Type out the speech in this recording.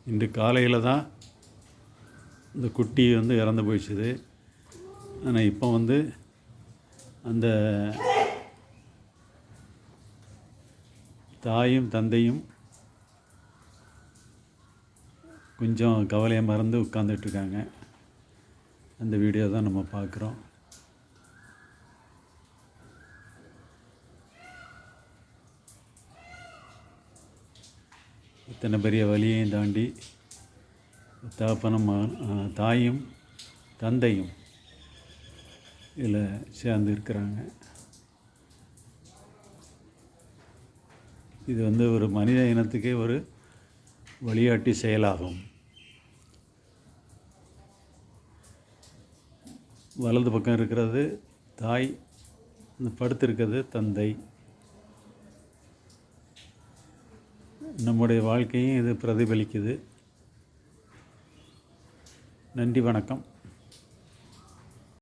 இன்று காலையில் தான் இந்த குட்டி இறந்து போயிடுச்சுது. ஆனால் இப்போ அந்த தாயும் தந்தையும் கொஞ்சம் கவலையை மறந்து உட்காந்துட்ருக்காங்க. அந்த வீடியோ தான் நம்ம பார்க்குறோம். இத்தனை பெரிய வலியையும் தாண்டி தகப்பனும் தாயும் தந்தையும் இதில் சேர்ந்து இருக்கிறாங்க. இது ஒரு மனித இனத்துக்கே ஒரு வழிகாட்டி செயலாகும். வலது பக்கம் இருக்கிறது தாய், படுத்திருக்கிறது தந்தை. நம்முடைய வாழ்க்கையும் இது பிரதிபலிக்குது. நன்றி, வணக்கம்.